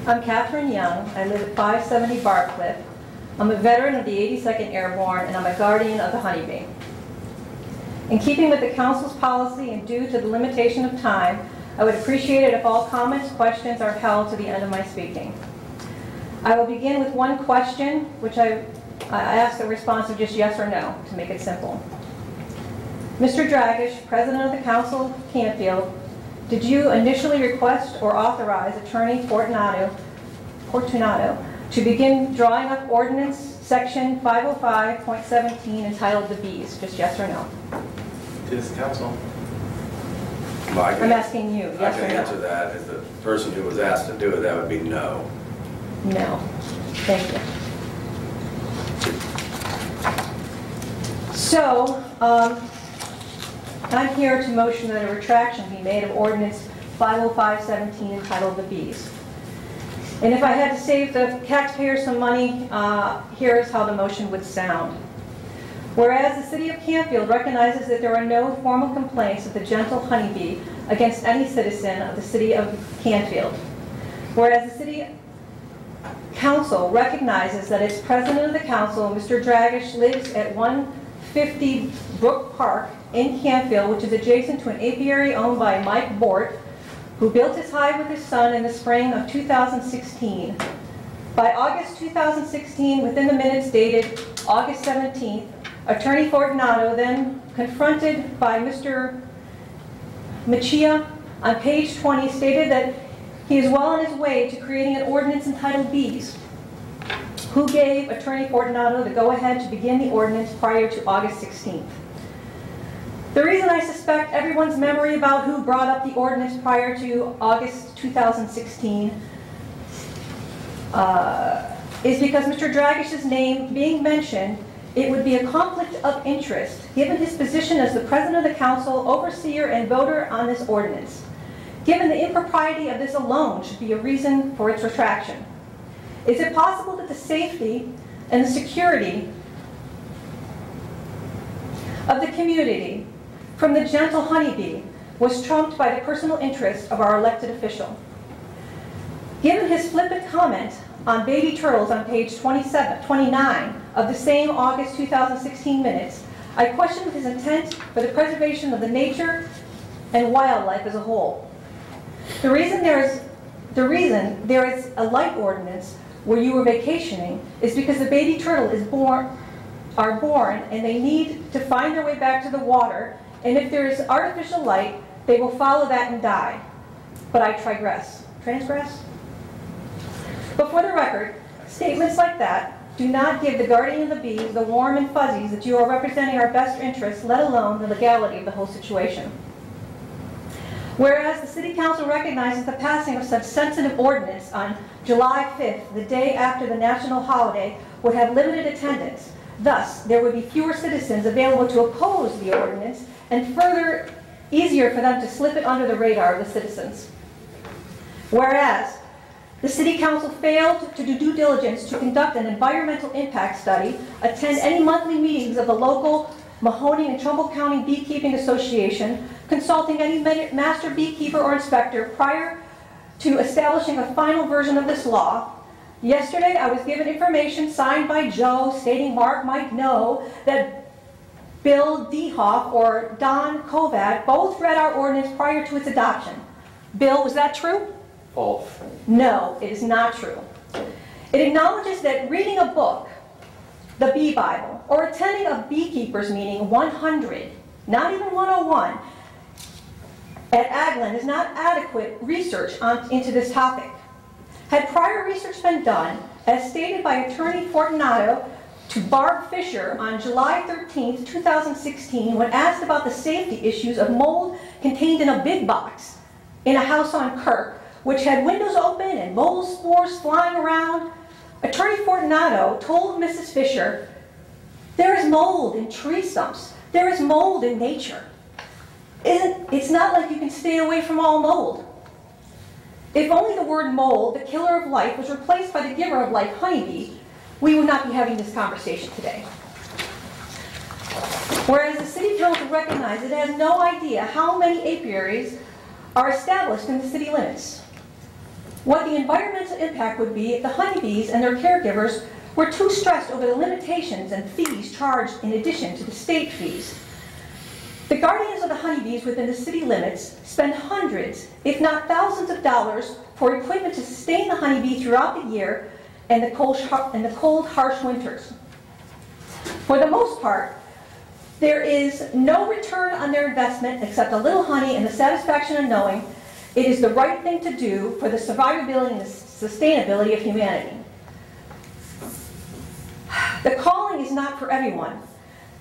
I'm Catherine Young. I live at 570 Barcliff. I'm a veteran of the 82nd Airborne, and I'm a guardian of the honeybee. In keeping with the Council's policy and due to the limitation of time, I would appreciate it if all comments, questions are held to the end of my speaking. I will begin with one question, which I ask a response of just yes or no, to make it simple. Mr. Dragish, President of the Council of Canfield, did you initially request or authorize Attorney Fortunato to begin drawing up Ordinance Section 505.17 entitled The Bees? Just yes or no? To this council. Well, I'm asking you, yes or no? I can answer that. As the person who was asked to do it, that would be no. No. Thank you. So, I'm here to motion that a retraction be made of Ordinance 505.17 entitled The Bees. And if I had to save the taxpayers some money, here's how the motion would sound. Whereas the City of Canfield recognizes that there are no formal complaints of the gentle honeybee against any citizen of the City of Canfield. Whereas the City Council recognizes that its President of the Council, Mr. Dragish, lives at 150 Brook Park in Canfield, which is adjacent to an apiary owned by Mike Bort, who built his hive with his son in the spring of 2016. By August 2016, within the minutes dated August 17th, Attorney Fortunato, then confronted by Mr. Machia on page 20, stated that he is well on his way to creating an ordinance entitled Bees, who gave Attorney Fortunato the go-ahead to begin the ordinance prior to August 16th. The reason I suspect everyone's memory about who brought up the ordinance prior to August 2016 is because Mr. Dragish's name being mentioned, it would be a conflict of interest given his position as the President of the Council, overseer, and voter on this ordinance. Given the impropriety of this alone should be a reason for its retraction. Is it possible that the safety and the security of the community from the gentle honeybee was trumped by the personal interest of our elected official? Given his flippant comment on baby turtles on page 29 of the same August 2016 minutes, I question his intent for the preservation of the nature and wildlife as a whole. The reason there is a light ordinance where you were vacationing is because the baby turtle are born and they need to find their way back to the water, and if there is artificial light, they will follow that and die. But I transgress? But for the record, statements like that do not give the guardian of the bees the warm and fuzzies that you are representing our best interests, let alone the legality of the whole situation. Whereas the City Council recognizes the passing of such sensitive ordinance on July 5th, the day after the national holiday, would have limited attendance. Thus, there would be fewer citizens available to oppose the ordinance and further easier for them to slip it under the radar of the citizens. Whereas the City Council failed to do due diligence to conduct an environmental impact study, attend any monthly meetings of the local Mahoning and Trumbull County Beekeeping Association, consulting any master beekeeper or inspector prior to establishing a final version of this law. Yesterday, I was given information signed by Joe stating Mark might know that Bill Dehoff or Don Kovad both read our ordinance prior to its adoption. Bill, was that true? False. No, it is not true. It acknowledges that reading a book, the Bee Bible, or attending a beekeeper's meeting 100, not even 101, at Agland is not adequate research into this topic. Had prior research been done, as stated by Attorney Fortunato to Barb Fisher on July 13, 2016, when asked about the safety issues of mold contained in a big box in a house on Kirk, which had windows open and mold spores flying around, Attorney Fortunato told Mrs. Fisher, there is mold in tree stumps. There is mold in nature. It's not like you can stay away from all mold. If only the word mold, the killer of life, was replaced by the giver of life, honeybee, we would not be having this conversation today. Whereas the City Council recognizes it has no idea how many apiaries are established in the city limits. what the environmental impact would be if the honeybees and their caregivers were too stressed over the limitations and fees charged in addition to the state fees. The guardians of the honeybees within the city limits spend hundreds, if not thousands of dollars for equipment to sustain the honeybee throughout the year and the cold, harsh winters. For the most part, there is no return on their investment except a little honey and the satisfaction of knowing it is the right thing to do for the survivability and the sustainability of humanity. The calling is not for everyone,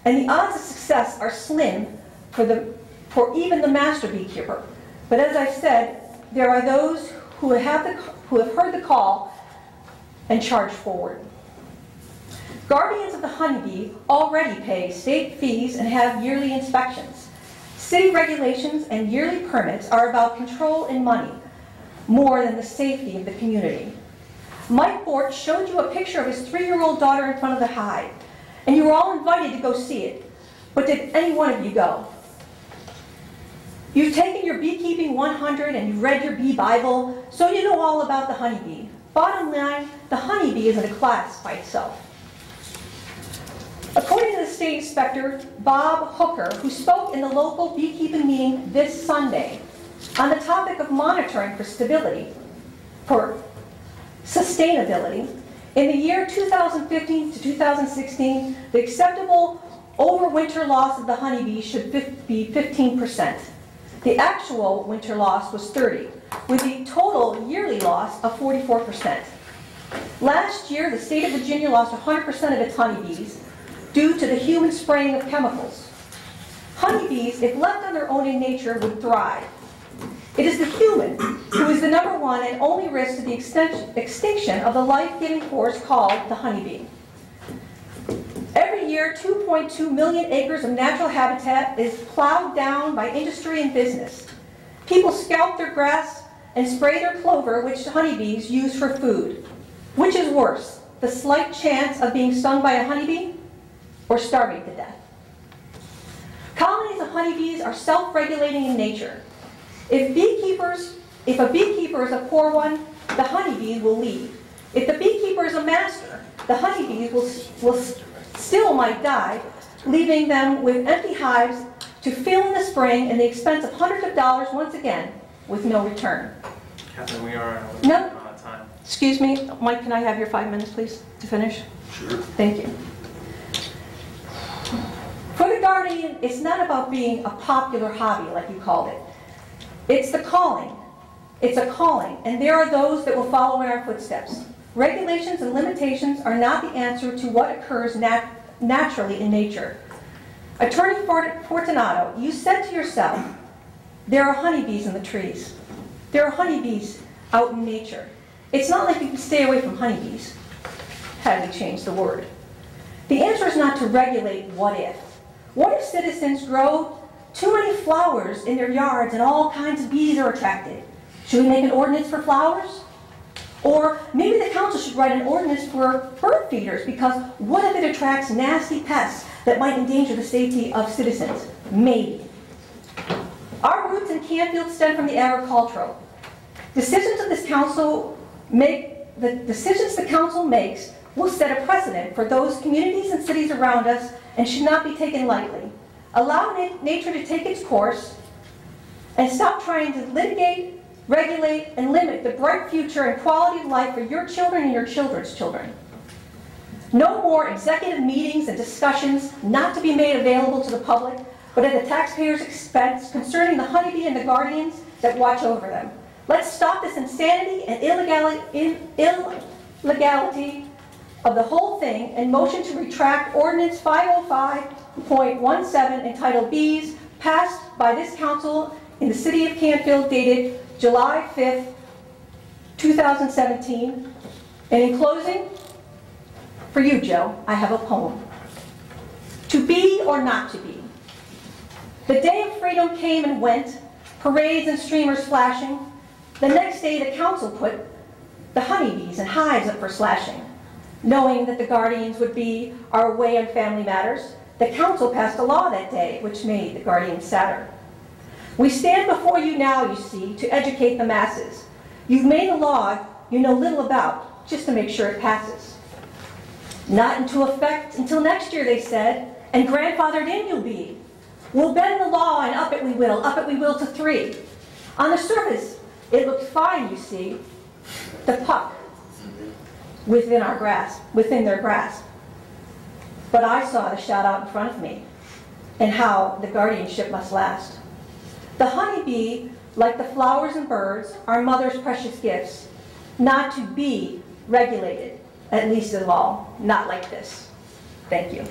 and the odds of success are slim for even the master beekeeper. But as I said, there are those who have heard the call and charge forward. Guardians of the honeybee already pay state fees and have yearly inspections. City regulations and yearly permits are about control and money, more than the safety of the community. Mike Bort showed you a picture of his 3-year-old daughter in front of the hive, and you were all invited to go see it. But did any one of you go? You've taken your Beekeeping 100 and you've read your bee Bible, so you know all about the honeybee. Bottom line, the honeybee is in a class by itself. According to the state inspector, Bob Hooker, who spoke in the local beekeeping meeting this Sunday on the topic of monitoring for sustainability, in the year 2015 to 2016, the acceptable overwinter loss of the honeybee should be 15%. The actual winter loss was 30%, with the total yearly loss of 44%. Last year, the state of Virginia lost 100% of its honeybees due to the human spraying of chemicals. Honeybees, if left on their own in nature, would thrive. It is the human who is the #1 and only risk to the extinction of the life-giving force called the honeybee. Every year, 2.2 million acres of natural habitat is plowed down by industry and business. People scalp their grass and spray their clover, which honeybees use for food. Which is worse, the slight chance of being stung by a honeybee or starving to death? Colonies of honeybees are self-regulating in nature. If a beekeeper is a poor one, the honeybees will leave. If the beekeeper is a master, the honeybees will still might die, leaving them with empty hives to fill in the spring and the expense of hundreds of dollars once again with no return. Catherine, we are No. out of time. Excuse me, Mike, can I have your 5 minutes, please, to finish? Sure. Thank you. For the Guardian, it's not about being a popular hobby, like you called it. It's the calling. It's a calling, and there are those that will follow in our footsteps. Regulations and limitations are not the answer to what occurs naturally in nature. Attorney Fortunato, you said to yourself, there are honeybees in the trees. There are honeybees out in nature. It's not like you can stay away from honeybees. Had we changed the word? The answer is not to regulate what if. What if citizens grow too many flowers in their yards and all kinds of bees are attracted? Should we make an ordinance for flowers? Or maybe the council should write an ordinance for bird feeders, because what if it attracts nasty pests that might endanger the safety of citizens? Maybe. Our roots in Canfield stem from the agricultural. Decisions of this council the decisions the council makes will set a precedent for those communities and cities around us and should not be taken lightly. Allow nature to take its course and stop trying to litigate, regulate, and limit the bright future and quality of life for your children and your children's children. No more executive meetings and discussions not to be made available to the public, but at the taxpayers' expense concerning the honeybee and the guardians that watch over them. Let's stop this insanity and illegality of the whole thing and motion to retract Ordinance 505.17 entitled Bees, passed by this council in the city of Canfield, dated July 5th, 2017. And in closing, for you, Joe, I have a poem. To be or not to be. The day of freedom came and went, parades and streamers flashing. The next day, the council put the honeybees and hives up for slashing. Knowing that the guardians would be our way on family matters, the council passed a law that day which made the guardians sadder. We stand before you now, you see, to educate the masses. You've made a law you know little about, just to make sure it passes. Not into effect until next year, they said, and grandfathered in you'll be. We'll bend the law and up it we will to 3. On the surface, it looked fine, you see. The puck within their grasp. But I saw the shout out in front of me, and how the guardianship must last. The honeybee, like the flowers and birds, are mother's precious gifts, not to be regulated, at least of all, not like this. Thank you.